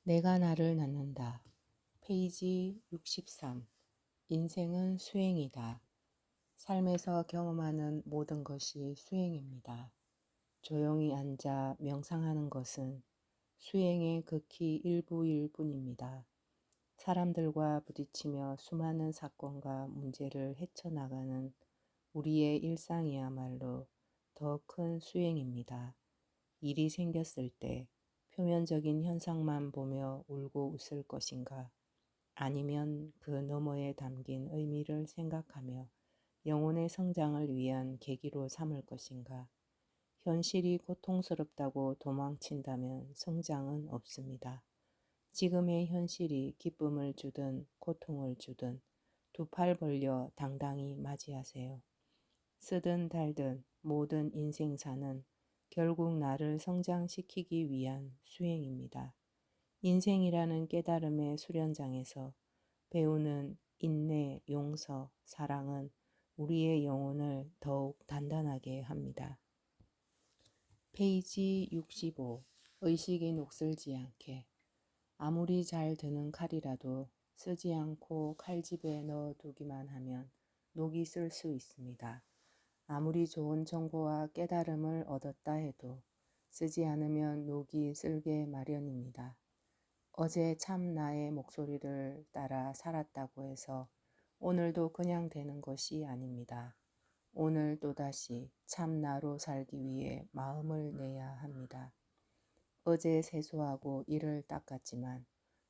내가 나를 낳는다. 페이지 63. 인생은 수행이다. 삶에서 경험하는 모든 것이 수행입니다. 조용히 앉아 명상하는 것은 수행의 극히 일부일 뿐입니다. 사람들과 부딪히며 수많은 사건과 문제를 헤쳐나가는 우리의 일상이야말로 더 큰 수행입니다. 일이 생겼을 때 표면적인 현상만 보며 울고 웃을 것인가? 아니면 그 너머에 담긴 의미를 생각하며 영혼의 성장을 위한 계기로 삼을 것인가? 현실이 고통스럽다고 도망친다면 성장은 없습니다. 지금의 현실이 기쁨을 주든 고통을 주든 두 팔 벌려 당당히 맞이하세요. 쓰든 달든 모든 인생사는 결국 나를 성장시키기 위한 수행입니다. 인생이라는 깨달음의 수련장에서 배우는 인내, 용서, 사랑은 우리의 영혼을 더욱 단단하게 합니다. 페이지 65. 의식이 녹슬지 않게. 아무리 잘 드는 칼이라도 쓰지 않고 칼집에 넣어두기만 하면 녹이 쓸 수 있습니다. 아무리 좋은 정보와 깨달음을 얻었다 해도 쓰지 않으면 녹이 쓸게 마련입니다. 어제 참 나의 목소리를 따라 살았다고 해서 오늘도 그냥 되는 것이 아닙니다. 오늘 또다시 참 나로 살기 위해 마음을 내야 합니다. 어제 세수하고 이를 닦았지만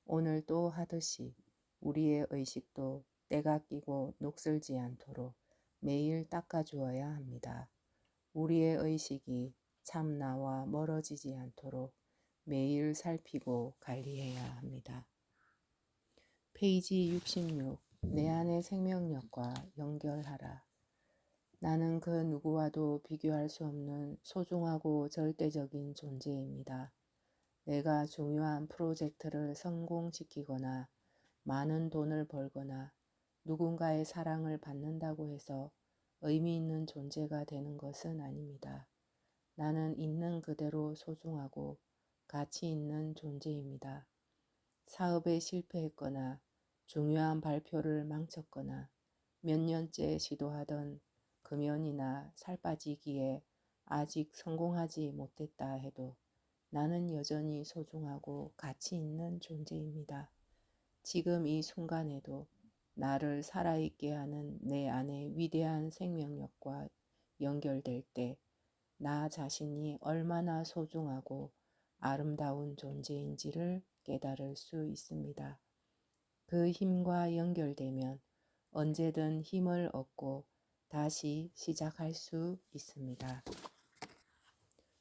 오늘 또 하듯이 우리의 의식도 때가 끼고 녹슬지 않도록 매일 닦아주어야 합니다. 우리의 의식이 참 나와 멀어지지 않도록 매일 살피고 관리해야 합니다. 페이지 66. 내 안의 생명력과 연결하라. 나는 그 누구와도 비교할 수 없는 소중하고 절대적인 존재입니다. 내가 중요한 프로젝트를 성공시키거나 많은 돈을 벌거나 누군가의 사랑을 받는다고 해서 의미 있는 존재가 되는 것은 아닙니다. 나는 있는 그대로 소중하고 가치 있는 존재입니다. 사업에 실패했거나 중요한 발표를 망쳤거나 몇 년째 시도하던 금연이나 살 빠지기에 아직 성공하지 못했다 해도 나는 여전히 소중하고 가치 있는 존재입니다. 지금 이 순간에도 나를 살아있게 하는 내 안의 위대한 생명력과 연결될 때 나 자신이 얼마나 소중하고 아름다운 존재인지를 깨달을 수 있습니다. 그 힘과 연결되면 언제든 힘을 얻고 다시 시작할 수 있습니다.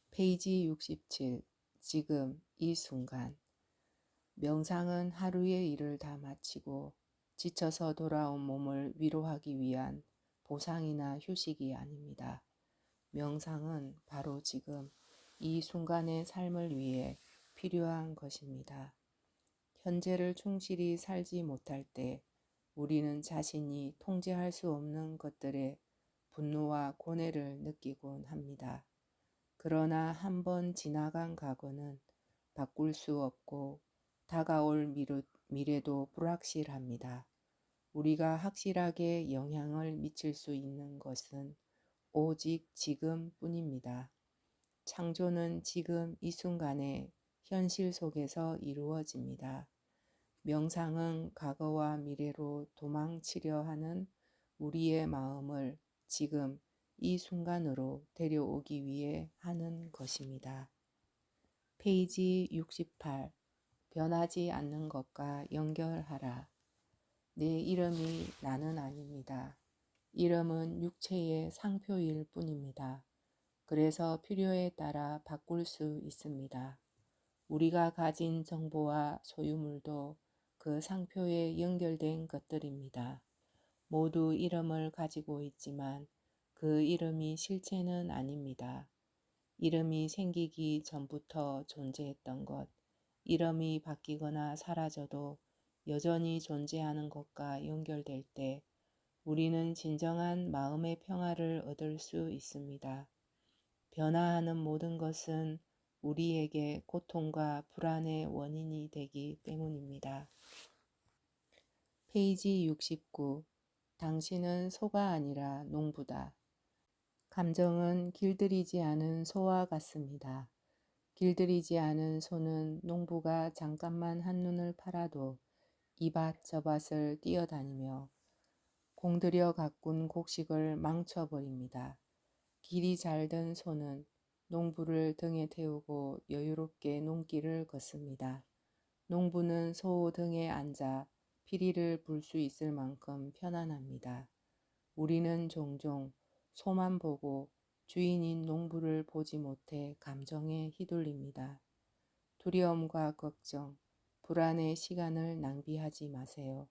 페이지 67. 지금 이 순간. 명상은 하루의 일을 다 마치고 지쳐서 돌아온 몸을 위로하기 위한 보상이나 휴식이 아닙니다. 명상은 바로 지금 이 순간의 삶을 위해 필요한 것입니다. 현재를 충실히 살지 못할 때 우리는 자신이 통제할 수 없는 것들에 분노와 고뇌를 느끼곤 합니다. 그러나 한 번 지나간 과거는 바꿀 수 없고 다가올 미래도 불확실합니다. 우리가 확실하게 영향을 미칠 수 있는 것은 오직 지금뿐입니다. 창조는 지금 이 순간의 현실 속에서 이루어집니다. 명상은 과거와 미래로 도망치려 하는 우리의 마음을 지금 이 순간으로 데려오기 위해 하는 것입니다. 페이지 68. 변하지 않는 것과 연결하라. 내 이름이 나는 아닙니다. 이름은 육체의 상표일 뿐입니다. 그래서 필요에 따라 바꿀 수 있습니다. 우리가 가진 정보와 소유물도 그 상표에 연결된 것들입니다. 모두 이름을 가지고 있지만 그 이름이 실체는 아닙니다. 이름이 생기기 전부터 존재했던 것, 이름이 바뀌거나 사라져도 여전히 존재하는 것과 연결될 때 우리는 진정한 마음의 평화를 얻을 수 있습니다. 변화하는 모든 것은 우리에게 고통과 불안의 원인이 되기 때문입니다. 페이지 69. 당신은 소가 아니라 농부다. 감정은 길들이지 않은 소와 같습니다. 길들이지 않은 소는 농부가 잠깐만 한눈을 팔아도 이밭 저밭을 뛰어다니며 공들여 가꾼 곡식을 망쳐버립니다. 길이 잘 든 소는 농부를 등에 태우고 여유롭게 농길을 걷습니다. 농부는 소 등에 앉아 피리를 불 수 있을 만큼 편안합니다. 우리는 종종 소만 보고 주인인 농부를 보지 못해 감정에 휘둘립니다. 두려움과 걱정, 불안의 시간을 낭비하지 마세요.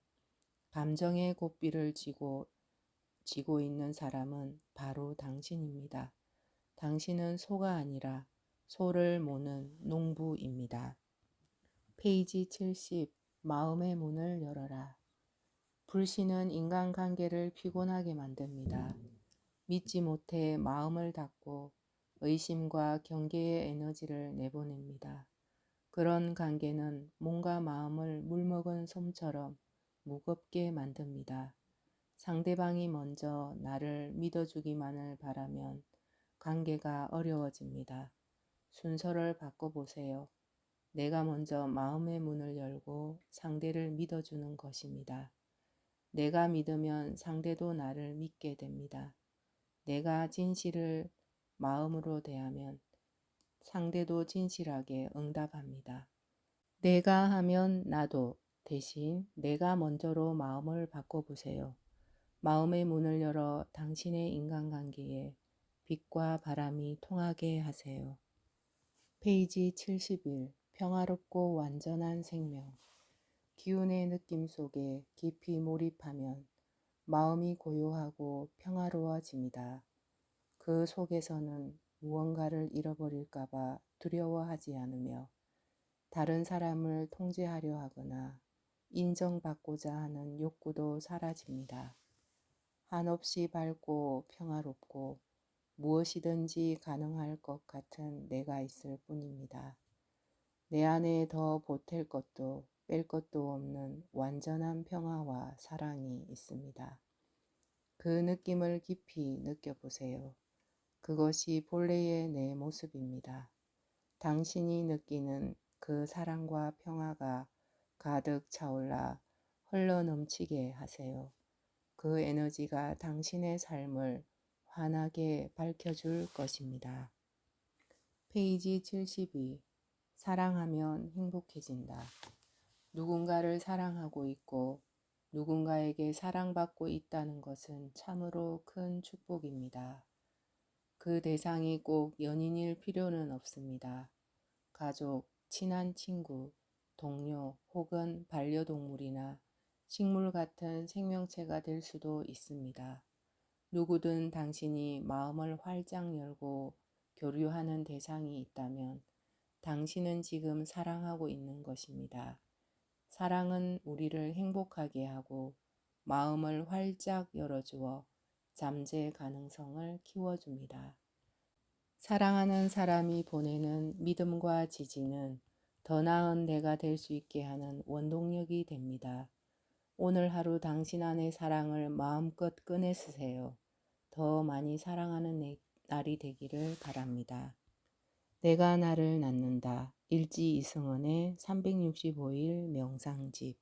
감정의 고삐를 쥐고 있는 사람은 바로 당신입니다. 당신은 소가 아니라 소를 모는 농부입니다. 페이지 70. 마음의 문을 열어라. 불신은 인간관계를 피곤하게 만듭니다. 믿지 못해 마음을 닫고 의심과 경계의 에너지를 내보냅니다. 그런 관계는 몸과 마음을 물먹은 솜처럼 무겁게 만듭니다. 상대방이 먼저 나를 믿어주기만을 바라면 관계가 어려워집니다. 순서를 바꿔보세요. 내가 먼저 마음의 문을 열고 상대를 믿어주는 것입니다. 내가 믿으면 상대도 나를 믿게 됩니다. 내가 진실을 마음으로 대하면 상대도 진실하게 응답합니다. 내가 하면 나도 대신 내가 먼저로 마음을 바꿔보세요. 마음의 문을 열어 당신의 인간관계에 빛과 바람이 통하게 하세요. 페이지 71. 평화롭고 완전한 생명. 기운의 느낌 속에 깊이 몰입하면 마음이 고요하고 평화로워집니다. 그 속에서는 무언가를 잃어버릴까봐 두려워하지 않으며 다른 사람을 통제하려 하거나 인정받고자 하는 욕구도 사라집니다. 한없이 밝고 평화롭고 무엇이든지 가능할 것 같은 내가 있을 뿐입니다. 내 안에 더 보탤 것도 뺄 것도 없는 완전한 평화와 사랑이 있습니다. 그 느낌을 깊이 느껴보세요. 그것이 본래의 내 모습입니다. 당신이 느끼는 그 사랑과 평화가 가득 차올라 흘러넘치게 하세요. 그 에너지가 당신의 삶을 환하게 밝혀줄 것입니다. 페이지 72. 사랑하면 행복해진다. 누군가를 사랑하고 있고 누군가에게 사랑받고 있다는 것은 참으로 큰 축복입니다. 그 대상이 꼭 연인일 필요는 없습니다. 가족, 친한 친구, 동료 혹은 반려동물이나 식물 같은 생명체가 될 수도 있습니다. 누구든 당신이 마음을 활짝 열고 교류하는 대상이 있다면 당신은 지금 사랑하고 있는 것입니다. 사랑은 우리를 행복하게 하고 마음을 활짝 열어주어 잠재 가능성을 키워줍니다. 사랑하는 사람이 보내는 믿음과 지지는 더 나은 내가 될 수 있게 하는 원동력이 됩니다. 오늘 하루 당신 안의 사랑을 마음껏 꺼내쓰세요. 더 많이 사랑하는 날이 되기를 바랍니다. 내가 나를 낳는다. 일지 이승원의 365일 명상집.